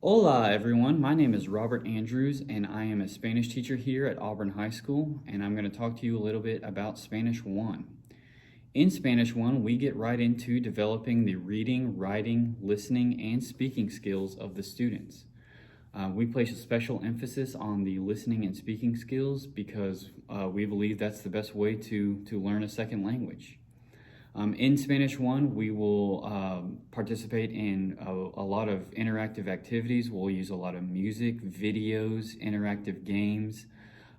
Hola, everyone. My name is Robert Andrews, and I am a Spanish teacher here at Auburn High School, and I'm going to talk to you a little bit about Spanish 1. In Spanish 1, we get right into developing the reading, writing, listening, and speaking skills of the students. We place a special emphasis on the listening and speaking skills because we believe that's the best way to learn a second language. In Spanish 1, we will participate in a lot of interactive activities. We'll use a lot of music, videos, interactive games.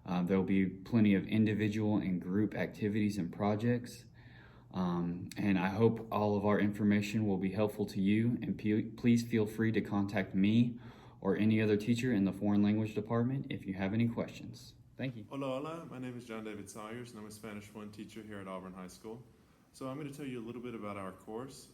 There'll be plenty of individual and group activities and projects. And I hope all of our information will be helpful to you. And please feel free to contact me or any other teacher in the foreign language department if you have any questions. Thank you. Hola, hola. My name is John David Sawyers, and I'm a Spanish 1 teacher here at Auburn High School. So I'm going to tell you a little bit about our course.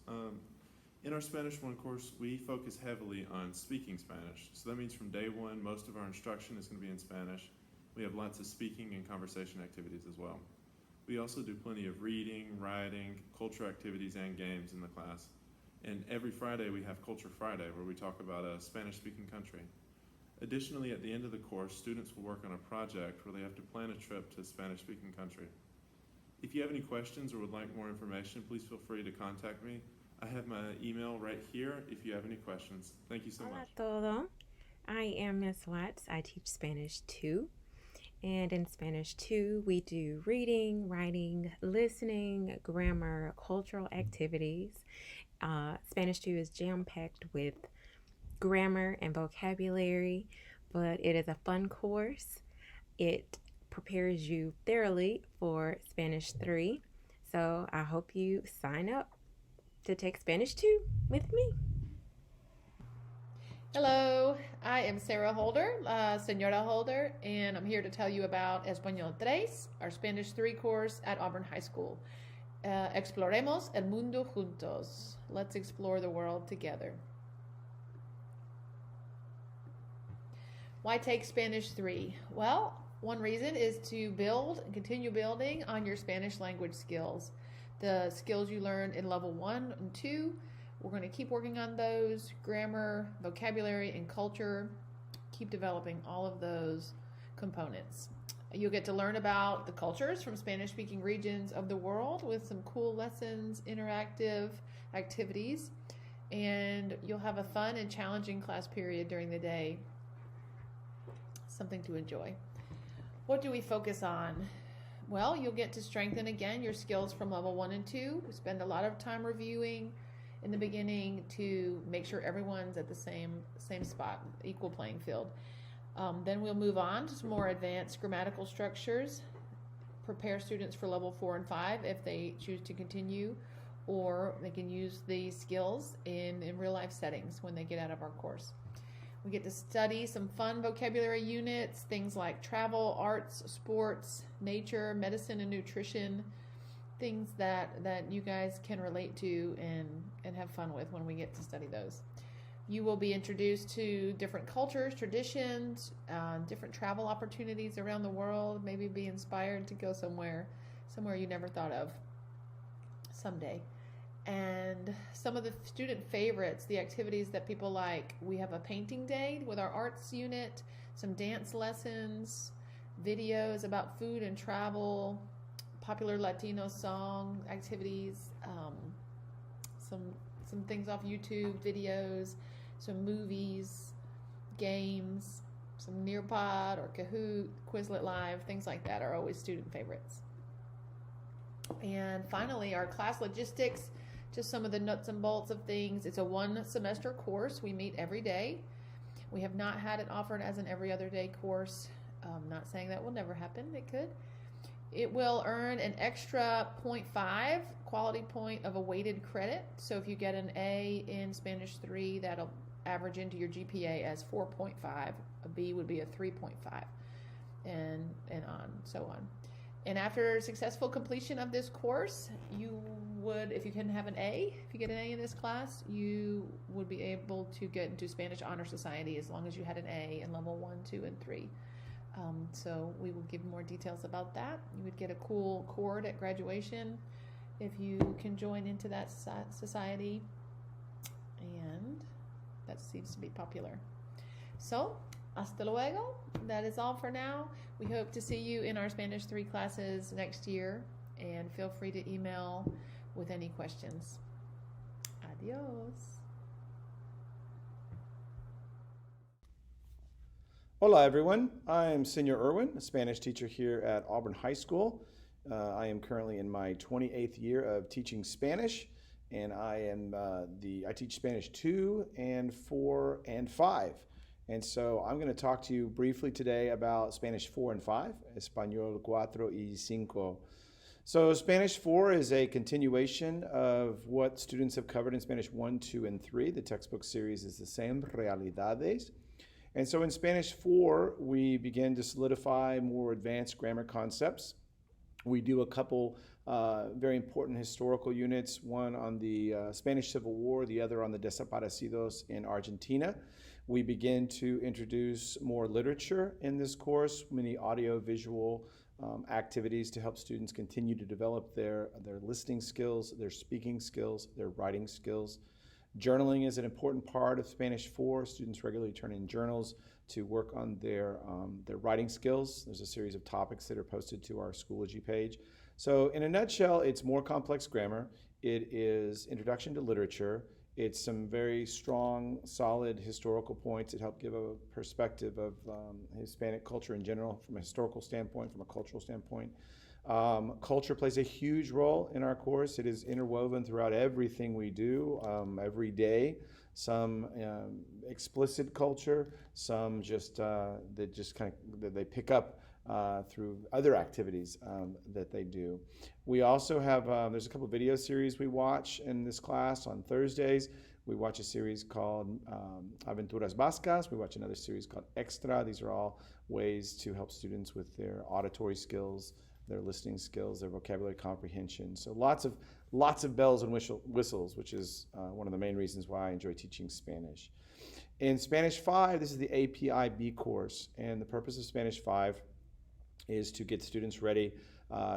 In our Spanish 1 course, we focus heavily on speaking Spanish. So that means from day one, most of our instruction is going to be in Spanish. We have lots of speaking and conversation activities as well. We also do plenty of reading, writing, culture activities, and games in the class. And every Friday we have Culture Friday, where we talk about a Spanish-speaking country. Additionally, at the end of the course, students will work on a project where they have to plan a trip to a Spanish-speaking country. If you have any questions or would like more information, please feel free to contact me. I have my email right here if you have any questions. Thank you so Hola much. a todo. I am Miss Watts. I teach Spanish 2. And in Spanish 2, we do reading, writing, listening, grammar, cultural activities. Spanish 2 is jam-packed with grammar and vocabulary, but it is a fun course. It prepares you thoroughly for Spanish 3. So I hope you sign up to take Spanish 2 with me. Hello, I am Sarah Holder, Senora Holder, and I'm here to tell you about Español 3, our Spanish 3 course at Auburn High School. Exploremos el mundo juntos. Let's explore the world together. Why take Spanish 3? Well, one reason is to build and continue building on your Spanish language skills. The skills you learned in level 1 and 2, we're going to keep working on those. Grammar, vocabulary, and culture. Keep developing all of those components. You'll get to learn about the cultures from Spanish-speaking regions of the world with some cool lessons, interactive activities, and you'll have a fun and challenging class period during the day. Something to enjoy. What do we focus on? Well, you'll get to strengthen again your skills from level 1 and 2. We spend a lot of time reviewing in the beginning to make sure everyone's at the same spot, equal playing field. Then we'll move on to some more advanced grammatical structures, prepare students for level 4 and 5 if they choose to continue, or they can use these skills in real life settings when they get out of our course. We get to study some fun vocabulary units, things like travel, arts, sports, nature, medicine, and nutrition, things that you guys can relate to and have fun with when we get to study those. You will be introduced to different cultures, traditions, different travel opportunities around the world, maybe be inspired to go somewhere you never thought of someday. And some of the student favorites, the activities that people like, we have a painting day with our arts unit, some dance lessons, videos about food and travel, popular Latino song activities, some things off YouTube videos, some movies, games, some Nearpod or Kahoot, Quizlet Live, things like that are always student favorites. And finally, our class logistics, just some of the nuts and bolts of things. It's a 1 semester course. We meet every day. We have not had it offered as an every other day course. Not saying that will never happen. It could. It will earn an extra 0.5 quality point of a weighted credit. So if you get an A in Spanish 3, that'll average into your GPA as 4.5. A B would be a 3.5, and on, so on. And after successful completion of this course, you would, if you can have an A, if you get an A in this class, you would be able to get into Spanish Honor Society as long as you had an A in level 1, 2, and 3. So we will give more details about that. You would get a cool cord at graduation if you can join into that society, and that seems to be popular. So, hasta luego. That is all for now. We hope to see you in our Spanish 3 classes next year, and feel free to email with any questions. Adios. Hola everyone, I'm Senor Irwin, a Spanish teacher here at Auburn High School. I am currently in my 28th year of teaching Spanish, and I teach Spanish 2 and 4 and 5. And so I'm going to talk to you briefly today about Spanish 4 and 5, Español 4 y 5. So Spanish 4 is a continuation of what students have covered in Spanish 1, 2, and 3. The textbook series is the same, Realidades. And so in Spanish 4, we begin to solidify more advanced grammar concepts. We do a couple very important historical units, one on the Spanish Civil War, the other on the desaparecidos in Argentina. We begin to introduce more literature in this course, many audio-visual activities to help students continue to develop their listening skills, their speaking skills, their writing skills. Journaling is an important part of Spanish 4. Students regularly turn in journals to work on their writing skills. There's a series of topics that are posted to our Schoology page. So in a nutshell, it's more complex grammar. It is introduction to literature. It's some very strong, solid historical points that help give a perspective of Hispanic culture in general from a historical standpoint, from a cultural standpoint. Culture plays a huge role in our course. It is interwoven throughout everything we do every day. Some explicit culture, some just that they pick up through other activities that they do. We also have there's a couple of video series we watch in this class on Thursdays. We watch a series called Aventuras Vascas. We watch another series called Extra. These are all ways to help students with their auditory skills, their listening skills, their vocabulary comprehension. So lots of bells and whistles, which is one of the main reasons why I enjoy teaching Spanish. In Spanish 5, this is the APIB course, and the purpose of Spanish 5 is to get students ready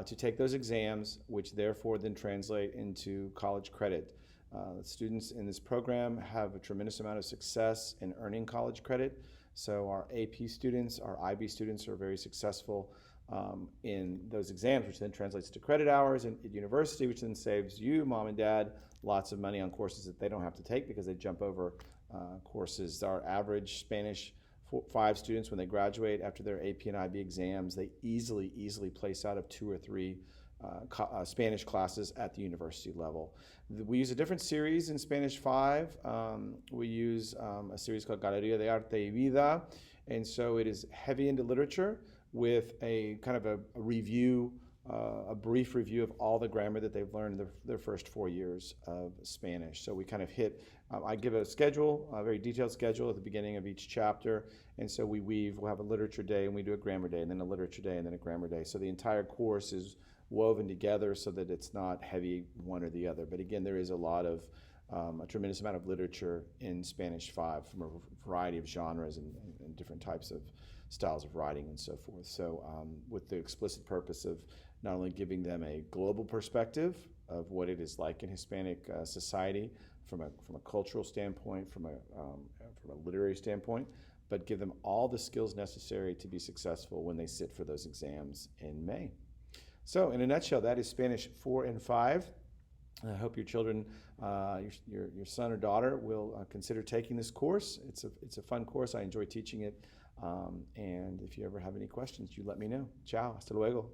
to take those exams, which therefore then translate into college credit. Students in this program have a tremendous amount of success in earning college credit. So our AP students, our IB students are very successful in those exams, which then translates to credit hours at university, which then saves you, mom and dad, lots of money on courses that they don't have to take because they jump over courses. Our average Spanish 5 students, when they graduate after their AP and IB exams, they easily place out of 2 or 3 Spanish classes at the university level. We use a different series in Spanish 5. We use a series called Galería de Arte y Vida, and so it is heavy into literature with a kind of a review, a brief review of all the grammar that they've learned in their first 4 years of Spanish. So we kind of I give a schedule, a very detailed schedule at the beginning of each chapter, and so we'll have a literature day, and we do a grammar day, and then a literature day, and then a grammar day. So the entire course is woven together so that it's not heavy one or the other. But again, there is a tremendous amount of literature in Spanish 5 from a variety of genres and different types of styles of writing and so forth. So with the explicit purpose of not only giving them a global perspective of what it is like in Hispanic society from a cultural standpoint, from a literary standpoint, but give them all the skills necessary to be successful when they sit for those exams in May. So in a nutshell, that is Spanish 4 and 5. I hope your children, your son or daughter will consider taking this course. It's a fun course. I enjoy teaching it. And if you ever have any questions, you let me know. Ciao. Hasta luego.